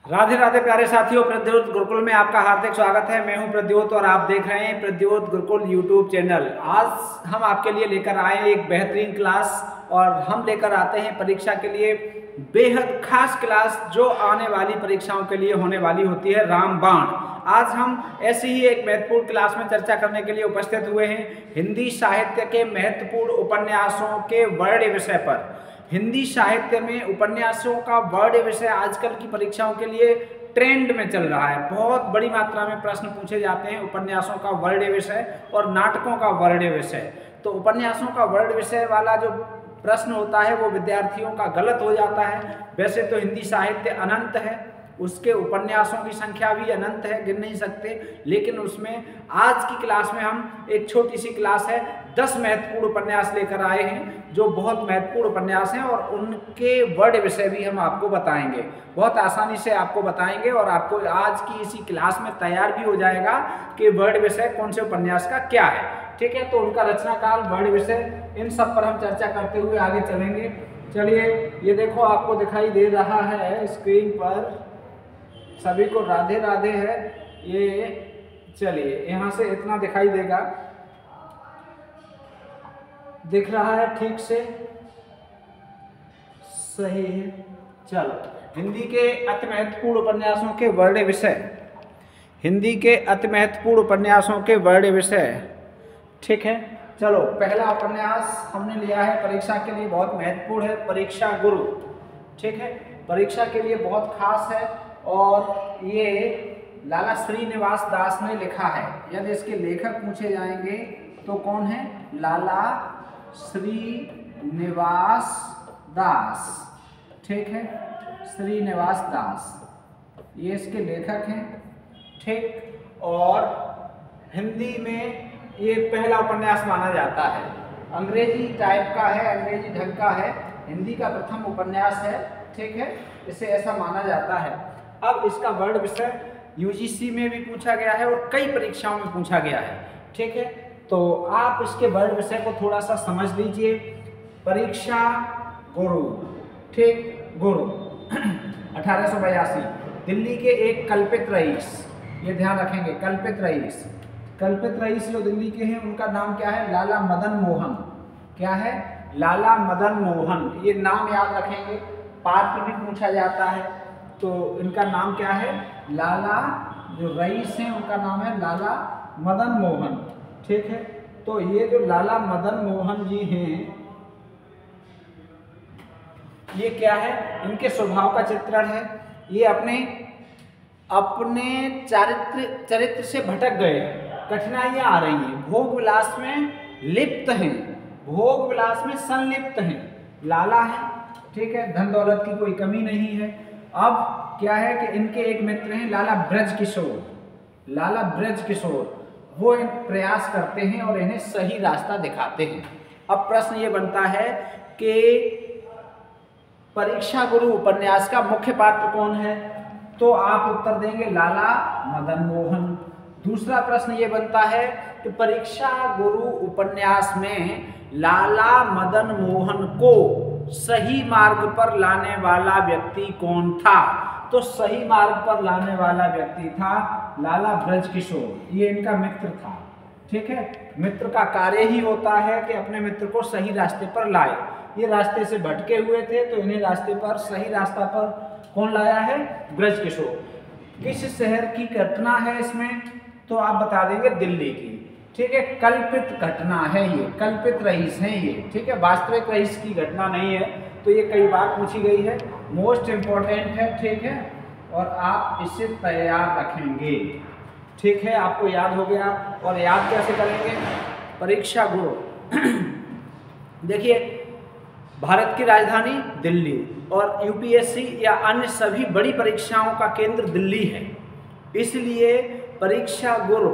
राधे राधे प्यारे साथियों, प्रद्योत गुरुकुल में आपका हार्दिक स्वागत है। मैं हूं प्रद्योत और आप देख रहे हैं प्रद्योत गुरुकुल यूट्यूब चैनल। आज हम आपके लिए लेकर आए एक बेहतरीन क्लास और हम लेकर आते हैं परीक्षा के लिए बेहद खास क्लास जो आने वाली परीक्षाओं के लिए होने वाली होती है, रामबाण। आज हम ऐसी ही एक महत्वपूर्ण क्लास में चर्चा करने के लिए उपस्थित हुए हैं हिंदी साहित्य के महत्वपूर्ण उपन्यासों के वर्ण विषय पर। हिंदी साहित्य में उपन्यासों का वर्ण विषय आजकल की परीक्षाओं के लिए ट्रेंड में चल रहा है। बहुत बड़ी मात्रा में प्रश्न पूछे जाते हैं उपन्यासों का वर्ण विषय और नाटकों का वर्ण विषय। तो उपन्यासों का वर्ण विषय वाला जो प्रश्न होता है वो विद्यार्थियों का गलत हो जाता है। वैसे तो हिंदी साहित्य अनंत है, उसके उपन्यासों की संख्या भी अनंत है, गिन नहीं सकते, लेकिन उसमें आज की क्लास में हम एक छोटी सी क्लास है 10 महत्वपूर्ण उपन्यास लेकर आए हैं जो बहुत महत्वपूर्ण उपन्यास हैं और उनके वर्ण विषय भी हम आपको बताएंगे। बहुत आसानी से आपको बताएंगे और आपको आज की इसी क्लास में तैयार भी हो जाएगा कि वर्ण विषय कौन से उपन्यास का क्या है। ठीक है, तो उनका रचना काल, वर्ण विषय, इन सब पर हम चर्चा करते हुए आगे चलेंगे। चलिए, ये देखो आपको दिखाई दे रहा है स्क्रीन पर, सभी को राधे राधे है। ये चलिए यहाँ से इतना दिखाई देगा, दिख रहा है ठीक से, सही है। चलो, हिंदी के अति महत्वपूर्ण उपन्यासों के वर्ण विषय, हिंदी के अति महत्वपूर्ण उपन्यासों के वर्ण विषय। ठीक है, चलो पहला उपन्यास हमने लिया है, परीक्षा के लिए बहुत महत्वपूर्ण है, परीक्षा गुरु। ठीक है, परीक्षा के लिए बहुत खास है और ये लाला श्रीनिवास दास ने लिखा है। यदि इसके लेखक पूछे जाएंगे तो कौन है? लाला श्रीनिवास दास। ठीक है, श्रीनिवास दास ये इसके लेखक हैं। ठीक, और हिंदी में ये पहला उपन्यास माना जाता है। अंग्रेजी टाइप का है, अंग्रेजी ढंग का है, हिंदी का प्रथम उपन्यास है। ठीक है, इसे ऐसा माना जाता है। अब इसका वर्ण विषय यूजीसी में भी पूछा गया है और कई परीक्षाओं में पूछा गया है। ठीक है, तो आप इसके वर्ण विषय को थोड़ा सा समझ लीजिए। परीक्षा गुरु, ठीक, गुरु 1882, दिल्ली के एक कल्पित रईस, ये ध्यान रखेंगे, कल्पित रईस। कल्पित रईस जो दिल्ली के हैं उनका नाम क्या है? लाला मदन मोहन। क्या है? लाला मदन मोहन। ये नाम याद रखेंगे, पात्र भी पूछा जाता है। तो इनका नाम क्या है? लाला, जो रईस हैं उनका नाम है लाला मदन मोहन। ठीक है, तो ये जो लाला मदन मोहन जी हैं, ये क्या है? इनके स्वभाव का चित्रण है। ये अपने चरित्र से भटक गए, कठिनाइयां आ रही हैं, भोग विलास में लिप्त हैं, भोग विलास में संलिप्त हैं। लाला है, ठीक है, धन दौलत की कोई कमी नहीं है। अब क्या है कि इनके एक मित्र हैं लाला ब्रज किशोर, लाला ब्रज किशोर, वो प्रयास करते हैं और इन्हें सही रास्ता दिखाते हैं। अब प्रश्न ये बनता है कि परीक्षा गुरु उपन्यास का मुख्य पात्र कौन है? तो आप उत्तर देंगे लाला मदन मोहन। दूसरा प्रश्न ये बनता है कि परीक्षा गुरु उपन्यास में लाला मदन मोहन को सही मार्ग पर लाने वाला व्यक्ति कौन था? तो सही मार्ग पर लाने वाला व्यक्ति था लाला ब्रज किशोर, ये इनका मित्र था। ठीक है, मित्र का कार्य ही होता है कि अपने मित्र को सही रास्ते पर लाए। ये रास्ते से भटके हुए थे तो इन्हें रास्ते पर, सही रास्ता पर कौन लाया है? ब्रज किशोर। किस शहर की घटना है इसमें? तो आप बता देंगे दिल्ली की। ठीक है, कल्पित घटना है ये, कल्पित रईस हैं ये। ठीक है, वास्तविक रईस की घटना नहीं है। तो ये कई बार पूछी गई है, मोस्ट इम्पोर्टेंट है। ठीक है, और आप इसे तैयार रखेंगे। ठीक है, आपको याद हो गया। और याद कैसे करेंगे? परीक्षा गुरु देखिए, भारत की राजधानी दिल्ली और यूपीएससी या अन्य सभी बड़ी परीक्षाओं का केंद्र दिल्ली है, इसलिए परीक्षा गुरु,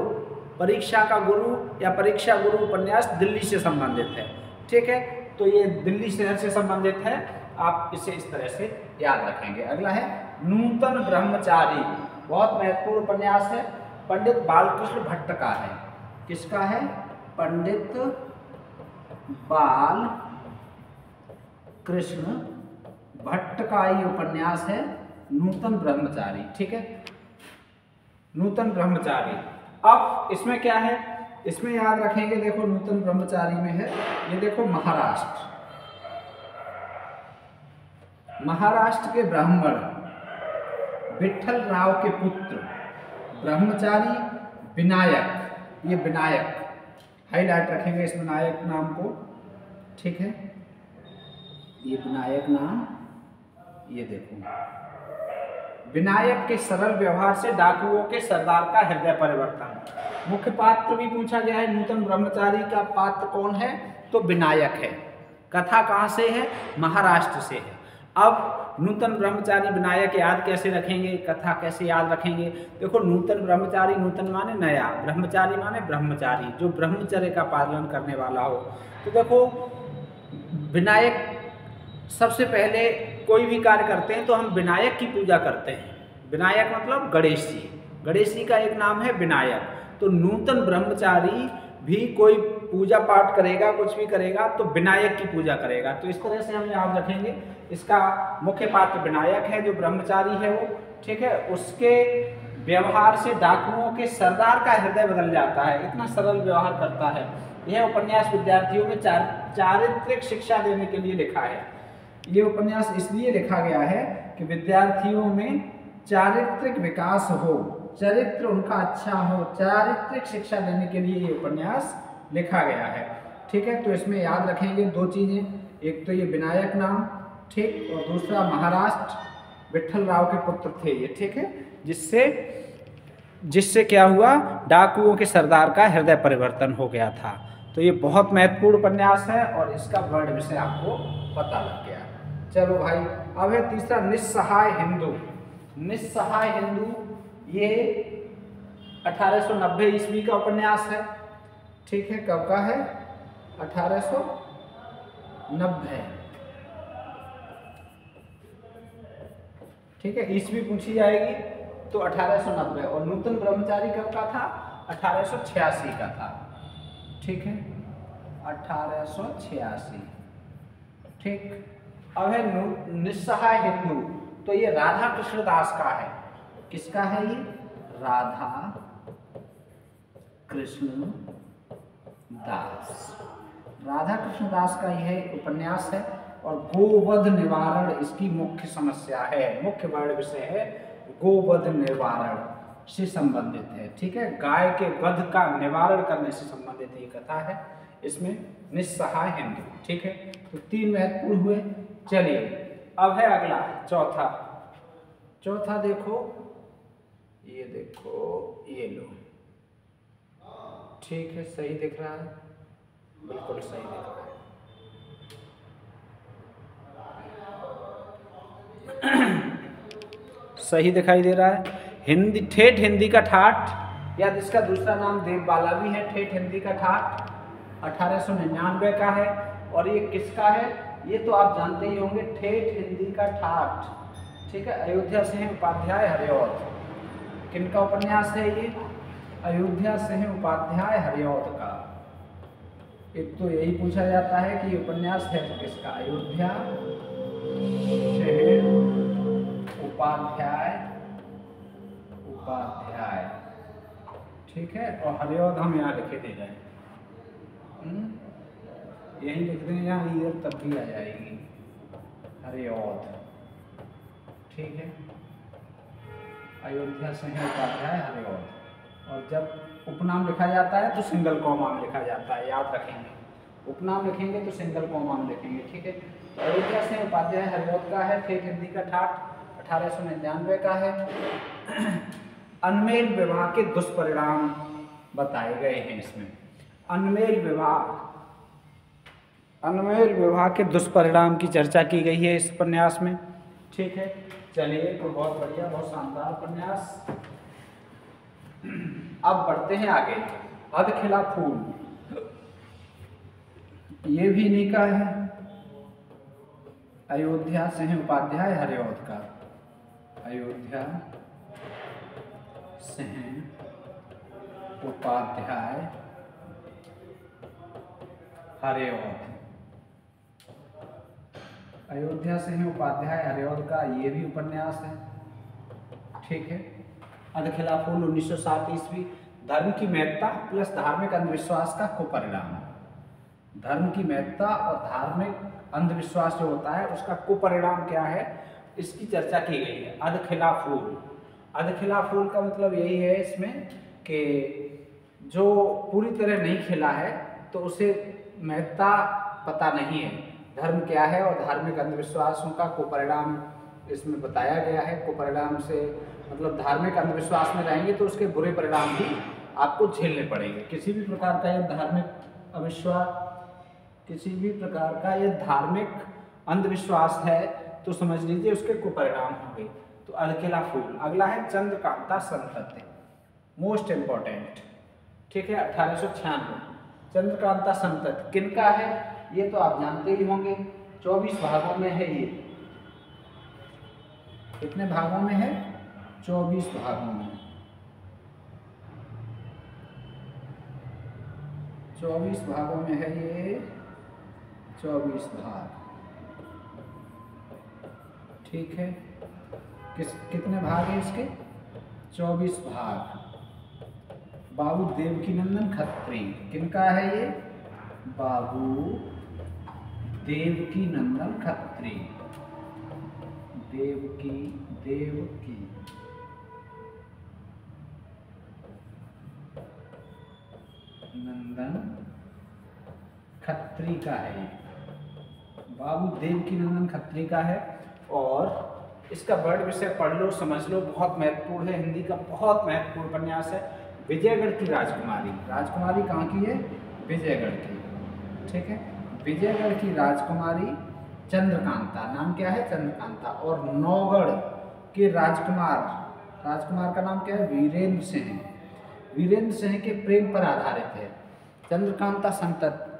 परीक्षा का गुरु या परीक्षा गुरु उपन्यास दिल्ली से संबंधित है। ठीक है, तो ये दिल्ली शहर से संबंधित है, आप इसे इस तरह से याद रखेंगे। अगला है नूतन ब्रह्मचारी, बहुत महत्वपूर्ण उपन्यास है, पंडित बालकृष्ण भट्ट का है। किसका है? पंडित बाल कृष्ण भट्ट का ये उपन्यास है, नूतन ब्रह्मचारी, ठीक है, नूतन ब्रह्मचारी। अब इसमें क्या है, इसमें याद रखेंगे, देखो नूतन ब्रह्मचारी में है, ये देखो महाराष्ट्र, महाराष्ट्र के ब्राह्मण विठल राव के पुत्र ब्रह्मचारी विनायक, ये विनायक हाईलाइट रखेंगे इस विनायक नाम को, ठीक है, ये विनायक नाम, ये देखो विनायक के सरल व्यवहार से डाकुओं के सरदार का हृदय परिवर्तन। मुख्य पात्र भी पूछा गया है, नूतन ब्रह्मचारी का पात्र कौन है, तो विनायक है। कथा कहाँ से है, महाराष्ट्र से है। अब नूतन ब्रह्मचारी विनायक याद कैसे रखेंगे, कथा कैसे याद रखेंगे, देखो नूतन ब्रह्मचारी, नूतन माने नया, ब्रह्मचारी माने ब्रह्मचारी, जो ब्रह्मचर्य का पालन करने वाला हो। तो देखो विनायक, सबसे पहले कोई भी कार्य करते हैं तो हम विनायक की पूजा करते हैं। विनायक मतलब गणेश जी, गणेश जी का एक नाम है विनायक। तो नूतन ब्रह्मचारी भी कोई पूजा पाठ करेगा, कुछ भी करेगा तो विनायक की पूजा करेगा। तो इस तरह से हम याद रखेंगे, इसका मुख्य पात्र विनायक है, जो ब्रह्मचारी है वो, ठीक है, उसके व्यवहार से डाकुओं के सरदार का हृदय बदल जाता है, इतना सरल व्यवहार करता है। यह उपन्यास विद्यार्थियों में चारित्रिक शिक्षा देने के लिए लिखा है। ये उपन्यास इसलिए लिखा गया है कि विद्यार्थियों में चारित्रिक विकास हो, चरित्र उनका अच्छा हो, चारित्रिक शिक्षा देने के लिए ये उपन्यास लिखा गया है, ठीक है। तो इसमें याद रखेंगे दो चीजें, एक तो ये विनायक नाम, ठीक, और दूसरा महाराष्ट्र विठल राव के पुत्र थे ये, ठीक है, जिससे क्या हुआ, डाकुओं के सरदार का हृदय परिवर्तन हो गया था। तो ये बहुत महत्वपूर्ण उपन्यास है और इसका वर्ड विषय आपको पता लग गया। चलो भाई, अब है तीसरा निस्सहाय हिंदू। निस्सहाय हिंदू ये 1890 ईस्वी का उपन्यास है, ठीक है, कब का है, 1890, ठीक है, ईस्वी पूछी जाएगी तो 1890। और नूतन ब्रह्मचारी कब का था, 1886 का था, ठीक है, 1886, ठीक। अब है निस्सहाय हिंदू, तो ये राधा कृष्ण दास का है। किसका है ये, राधा कृष्ण दास, राधा कृष्ण दास का यह उपन्यास है। और गोवध निवारण इसकी मुख्य समस्या है, मुख्य वर्ड विषय है, गोवध निवारण से संबंधित है, ठीक है, गाय के वध का निवारण करने से संबंधित ये कथा है इसमें, निस्सहाय हिंदू, ठीक है। तो 3 महत्वपूर्ण हुए। चलिए अब है अगला चौथा। चौथा देखो, ये देखो, ये लो, ठीक है, सही दिख रहा है, बिल्कुल सही दिख रहा है। सही दिखाई दे रहा है। हिंदी, ठेठ हिंदी का ठाठ, या जिसका दूसरा नाम देवबाला भी है, ठेठ हिंदी का ठाठ 1899 का है। और ये किसका है, ये तो आप जानते ही होंगे, ठेठ हिंदी का ठाठ, ठीक है, अयोध्या सिंह उपाध्याय हरिऔध। किनका उपन्यास है ये, अयोध्या सिंह उपाध्याय हरिऔध का। एक तो यही पूछा जाता है कि उपन्यास है तो किसका, अयोध्या सिंह उपाध्याय, ठीक है। और हरिऔध हम यहाँ लिखे दे रहे हैं, यही लिख दें यहाँ, ईयर तब भी आ जाएगी, हरिऔध, ठीक है, अयोध्या सिंह उपाध्याय हरिऔध। और जब उपनाम लिखा जाता है तो सिंगल कॉमा में लिखा जाता है, याद रखेंगे, उपनाम लिखेंगे तो सिंगल कॉमा में लिखेंगे, ठीक है। तो अयोध्या सिंह उपाध्याय हरिऔध का है, ठेठ हिंदी का ठाठ 1899 का है। अनमेल विवाह के दुष्परिणाम बताए गए हैं इसमें। अनमेल विवाह के दुष्परिणाम की चर्चा की गई है इस उपन्यास में, ठीक है। चलिए, तो बहुत बढ़िया, बहुत शानदार उपन्यास। अब बढ़ते हैं आगे। अध खिला फूल, ये भी इन्हीं का है, अयोध्या सिंह उपाध्याय हरिऔध का, अयोध्या सिंह उपाध्याय हरिऔध, अयोध्या सिंह उपाध्याय हरिऔध का ये भी उपन्यास है, ठीक है। अधखिला फूल 1907 ईस्वी। धर्म की महत्ता प्लस धार्मिक अंधविश्वास का कुपरिणाम। धर्म की महत्ता और धार्मिक अंधविश्वास जो होता है उसका कुपरिणाम क्या है, इसकी चर्चा की गई है। अधखिला फूल, अधखिला फूल का मतलब यही है इसमें कि जो पूरी तरह नहीं खिला है तो उसे महत्ता पता नहीं है, धर्म क्या है और धार्मिक अंधविश्वासों का कुपरिणाम इसमें बताया गया है। कुपरिणाम से मतलब धार्मिक अंधविश्वास में रहेंगे तो उसके बुरे परिणाम भी आपको झेलने पड़ेंगे। किसी भी प्रकार का यह धार्मिक अविश्वास, किसी भी प्रकार का यह धार्मिक अंधविश्वास है तो समझ लीजिए उसके कुपरिणाम होंगे। तो अधखिला फूल। अगला है चंद्रकांता संतति, मोस्ट इम्पोर्टेंट, ठीक है। 1896। चंद्रकांता संतति किनका है ये तो आप जानते ही होंगे। 24 भागों में है ये। कितने भागों में है? 24 भागों में। 24 भागों में है ये, 24 भाग, ठीक है। कितने भाग हैं इसके? 24 भाग। बाबू देवकीनंदन खत्री, किनका है ये? बाबू देवकीनंदन खत्री। देवकी नंदन खत्री का है ये। बाबू देवकीनंदन खत्री का है। और इसका वर्ड विषय पढ़ लो, समझ लो, बहुत महत्वपूर्ण है। हिंदी का बहुत महत्वपूर्ण उपन्यास है। विजयगढ़ की राजकुमारी। राजकुमारी कहाँ की है? विजयगढ़ की, ठीक है। विजयगढ़ की राजकुमारी चंद्रकांता, नाम क्या है? चंद्रकांता। और नौगढ़ के राजकुमार, राजकुमार का नाम क्या है? वीरेंद्र सिंह। वीरेंद्र सिंह के प्रेम पर आधारित है चंद्रकांता संतति।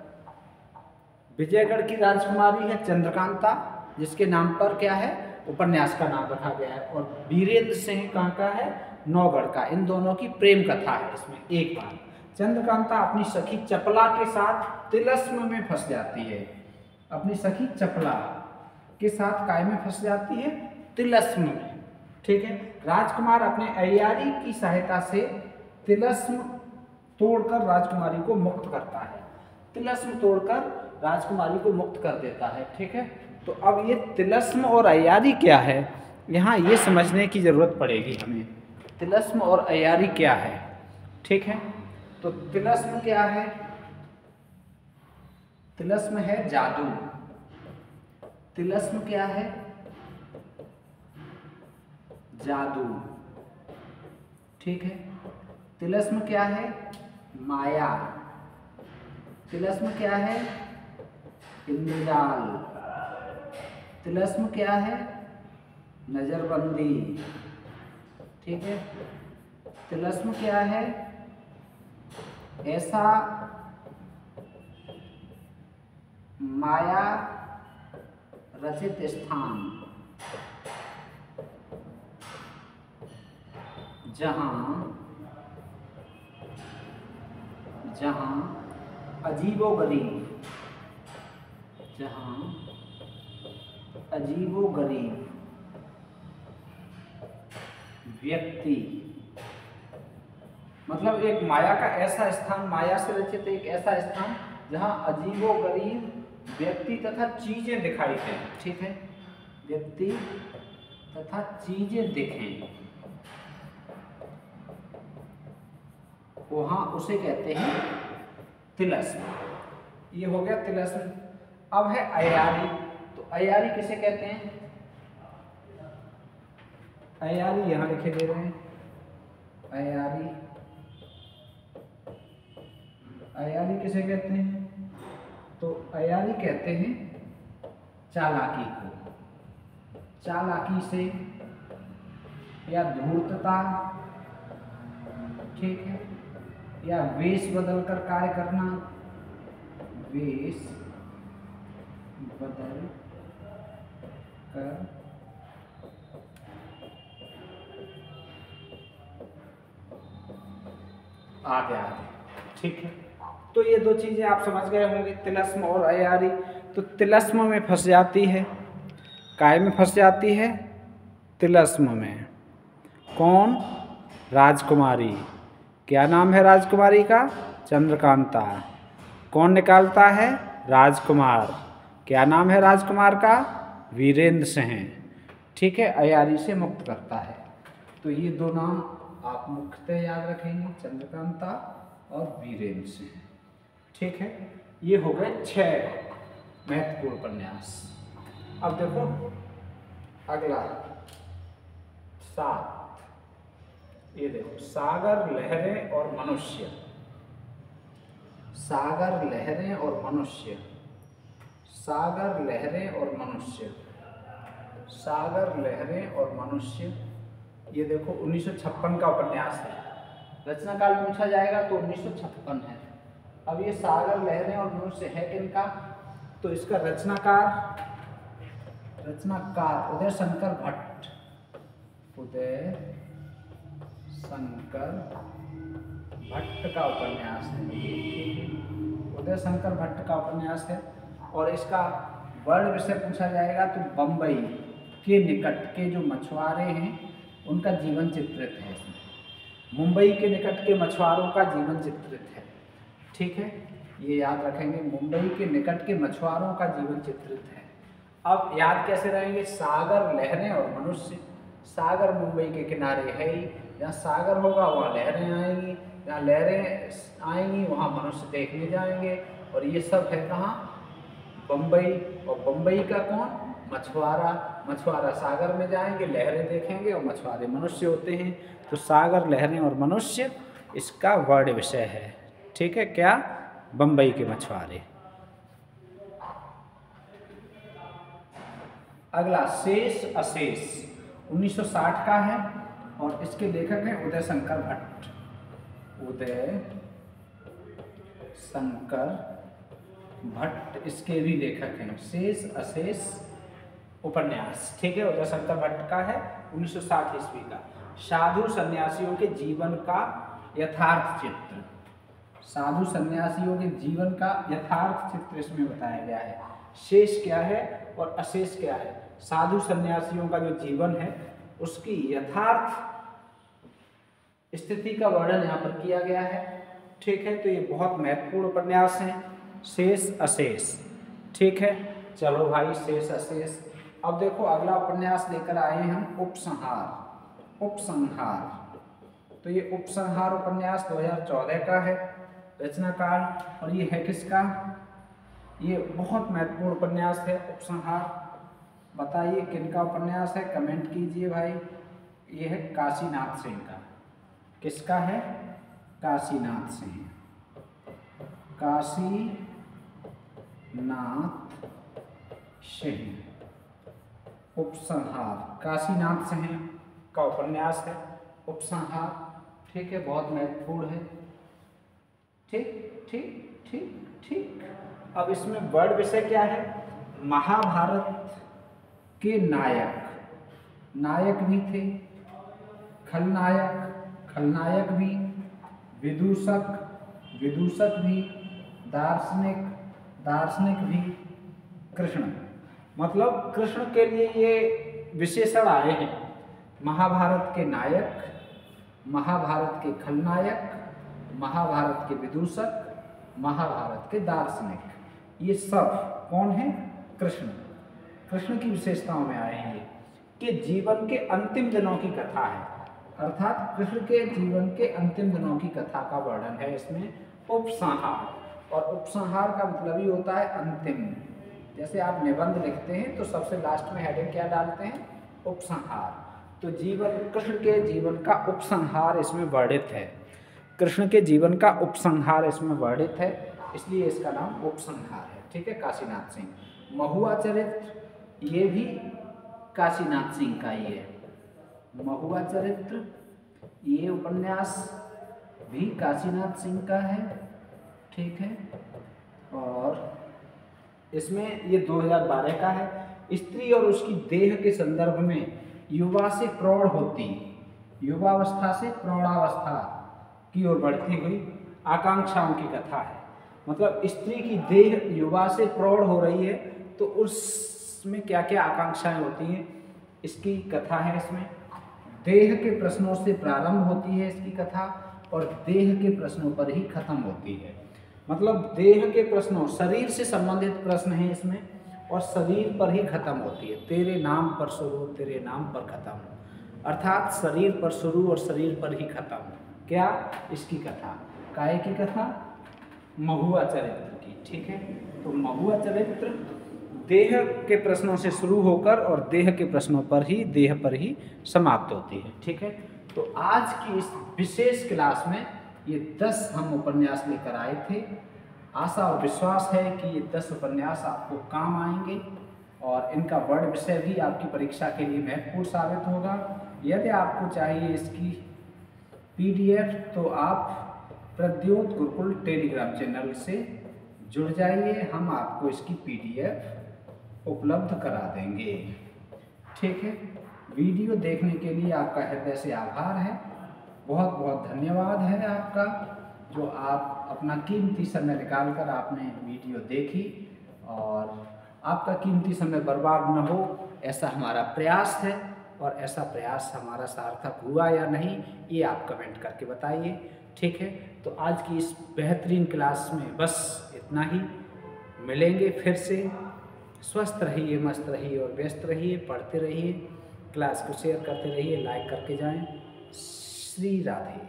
विजयगढ़ की राजकुमारी है चंद्रकांता, जिसके नाम पर क्या है? उपन्यास का नाम रखा गया है। और वीरेंद्र सिंह कहाँ का है? नौगढ़ का। इन दोनों की प्रेम कथा है इसमें एक बार। चंद्रकांता अपनी सखी चपला के साथ तिलस्म में फंस जाती है। अपनी सखी चपला के साथ काय में फंस जाती है? तिलस्म में, ठीक है। राजकुमार अपने अय्यारी की सहायता से तिलस्म तोड़कर राजकुमारी को मुक्त करता है। तिलस्म तोड़कर राजकुमारी को मुक्त कर देता है, ठीक है। तो अब ये तिलस्म और अय्यारी क्या है, यहाँ ये समझने की जरूरत पड़ेगी हमें। तिलस्म और अय्यारी क्या है, ठीक है। तो तिलस्म क्या है? तिलस्म है जादू। तिलस्म क्या है? जादू, ठीक है। तिलस्म क्या है? माया। तिलस्म क्या है? इंद्रजाल। तिलस्म क्या है? नजरबंदी, ठीक है। तिलस्म क्या है? ऐसा माया रचित स्थान जहां अजीबोगरीब व्यक्ति, मतलब एक माया का ऐसा स्थान, माया से रचित एक ऐसा स्थान जहां अजीबोगरीब व्यक्ति तथा चीजें दिखाई दें, ठीक है। व्यक्ति तथा चीजें दिखें, वहां उसे कहते हैं तिलस्म। ये हो गया तिलस्म। अब है अय्यारी। तो अय्यारी किसे कहते हैं? अय्यारी यहां लिखे दे रहे हैं। अय्यारी, अय्यारी किसे कहते हैं? तो अय्यारी कहते हैं चालाकी को। चालाकी से या धूर्तता, ठीक है, या वेश बदलकर कार्य करना, वेश बदल कर आगे, ठीक है। तो ये दो चीजें आप समझ गए होंगे, तिलस्म और अय्यारी। तो तिलस्म में फंस जाती है, काय में फंस जाती है? तिलस्म में। कौन? राजकुमारी। क्या नाम है राजकुमारी का? चंद्रकांता। कौन निकालता है? राजकुमार। क्या नाम है राजकुमार का? वीरेंद्र सिंह। ठीक है, अयारी से मुक्त करता है। तो ये दो नाम आप मुख्यतः याद रखेंगे, चंद्रकांता और वीरेंद्र सिंह। ठीक है, ये हो गए 6 महत्वपूर्ण उपन्यास। अब देखो अगला 7, ये देखो सागर, लहरें और मनुष्य। सागर, लहरें और मनुष्य। सागर, लहरें और मनुष्य। सागर, लहरें और मनुष्य। ये देखो 1956 का उपन्यास है। रचनाकाल पूछा जाएगा तो 1956 है। अब ये सागर, लहरें और मनुष्य है किनका? तो इसका रचनाकार उदय शंकर भट्ट। उदय शंकर भट्ट का उपन्यास है। ठीक है, उदय शंकर भट्ट का उपन्यास है। और इसका वर्ण विषय पूछा जाएगा तो बम्बई के निकट के जो मछुआरे हैं उनका जीवन चित्रित है इसमें। मुंबई के निकट के मछुआरों का जीवन चित्रित है। ठीक है, ये याद रखेंगे, मुंबई के निकट के मछुआरों का जीवन चित्रित है। अब याद कैसे रहेंगे? सागर, लहरें और मनुष्य। सागर मुंबई के किनारे है ही, जहाँ सागर होगा वहाँ लहरें आएंगी, जहाँ लहरें आएंगी वहाँ मनुष्य देखने जाएंगे। और ये सब है कहाँ? बम्बई। और बम्बई का कौन? मछुआरा। मछुआरा सागर में जाएंगे, लहरें देखेंगे, और मछुआरे मनुष्य होते हैं। तो सागर, लहरें और मनुष्य इसका वर्ण विषय है। ठीक है, क्या? बम्बई के मछुआरे। अगला शेष अशेष 1960 का है और इसके लेखक हैं उदय शंकर भट्ट। उदय शंकर भट्ट इसके भी लेखक हैं। शेष अशेष उपन्यास। ठीक है, उदय शंकर भट्ट का है, 1960 ईस्वी का। साधु सन्यासियों के जीवन का यथार्थ चित्र। साधु सन्यासियों के जीवन का यथार्थ चित्र इसमें बताया गया है। शेष क्या है और अशेष क्या है? साधु सन्यासियों का जो जीवन है उसकी यथार्थ स्थिति का वर्णन यहाँ पर किया गया है। ठीक है, तो ये बहुत महत्वपूर्ण उपन्यास हैं, शेष अशेष। ठीक है, चलो भाई, शेष अशेष। अब देखो अगला उपन्यास लेकर आए हैं हम, उपसंहार। उपसंहार, तो ये उपसंहार उपन्यास 2014 का है रचनाकाल। और ये है किसका? ये बहुत महत्वपूर्ण उपन्यास है उपसंहार। बताइए किनका उपन्यास है, कमेंट कीजिए भाई। ये है काशीनाथ सिंह का। किसका है? काशीनाथ सिंह। काशीनाथ सिंह उपसंहार, काशीनाथ सिंह का उपन्यास है उपसंहार। ठीक है, बहुत महत्वपूर्ण है। ठीक ठीक ठीक ठीक। अब इसमें वर्ड विषय क्या है? महाभारत के नायक भी थे, खलनायक भी, विदूषक भी, दार्शनिक भी, कृष्ण। मतलब कृष्ण के लिए ये विशेषण आए हैं। महाभारत के नायक, महाभारत के खलनायक, महाभारत के विदूषक, महाभारत के दार्शनिक। ये सब कौन है? कृष्ण। कृष्ण की विशेषताओं में आए हैं ये, कि जीवन के अंतिम दिनों की कथा है। अर्थात कृष्ण के जीवन के अंतिम दिनों की कथा का वर्णन है इसमें उपसंहार। और उपसंहार का मतलब ही होता है अंतिम। जैसे आप निबंध लिखते हैं तो सबसे लास्ट में हेडिंग क्या डालते हैं? उपसंहार। तो कृष्ण के जीवन का उपसंहार इसमें वर्णित है। कृष्ण के जीवन का उपसंहार इसमें वर्णित है, इसलिए इसका नाम उपसंहार है। ठीक है, काशीनाथ सिंह। महुआ चरित्र, ये भी काशीनाथ सिंह का ही है। महुआ चरित्र ये उपन्यास भी काशीनाथ सिंह का है। ठीक है, और इसमें ये 2012 का है। स्त्री और उसकी देह के संदर्भ में युवा से प्रौढ़ होती, युवावस्था से प्रौढ़ावस्था की ओर बढ़ती हुई आकांक्षाओं की कथा है। मतलब स्त्री की देह युवा से प्रौढ़ हो रही है तो उसमें क्या क्या आकांक्षाएं होती हैं, इसकी कथा है इसमें। देह के प्रश्नों से प्रारंभ होती है इसकी कथा और देह के प्रश्नों पर ही खत्म होती है। मतलब देह के प्रश्नों, शरीर से संबंधित प्रश्न हैं इसमें और शरीर पर ही खत्म होती है। तेरे नाम पर शुरू, तेरे नाम पर खत्म, अर्थात शरीर पर शुरू और शरीर पर ही खत्म। क्या? इसकी कथा। काय की कथा? महुआ चरित्र की। ठीक है, तो महुआ चरित्र देह के प्रश्नों से शुरू होकर और देह के प्रश्नों पर ही, देह पर ही समाप्त होती है। ठीक है, तो आज की इस विशेष क्लास में ये 10 हम उपन्यास लेकर आए थे। आशा और विश्वास है कि ये 10 उपन्यास आपको काम आएंगे और इनका वर्ड विषय भी आपकी परीक्षा के लिए महत्वपूर्ण साबित होगा। यदि आपको चाहिए इसकी PDF तो आप प्रद्योत गुरुकुल टेलीग्राम चैनल से जुड़ जाइए, हम आपको इसकी PDF उपलब्ध करा देंगे। ठीक है, वीडियो देखने के लिए आपका हृदय से आभार है। बहुत बहुत धन्यवाद है आपका, जो आप अपना कीमती समय निकाल कर आपने वीडियो देखी और आपका कीमती समय बर्बाद न हो ऐसा हमारा प्रयास है। और ऐसा प्रयास हमारा सार्थक हुआ या नहीं ये आप कमेंट करके बताइए। ठीक है, तो आज की इस बेहतरीन क्लास में बस इतना ही। मिलेंगे फिर से। स्वस्थ रहिए, मस्त रहिए और व्यस्त रहिए, पढ़ते रहिए, क्लास को शेयर करते रहिए, लाइक करके जाएं। श्री राधे।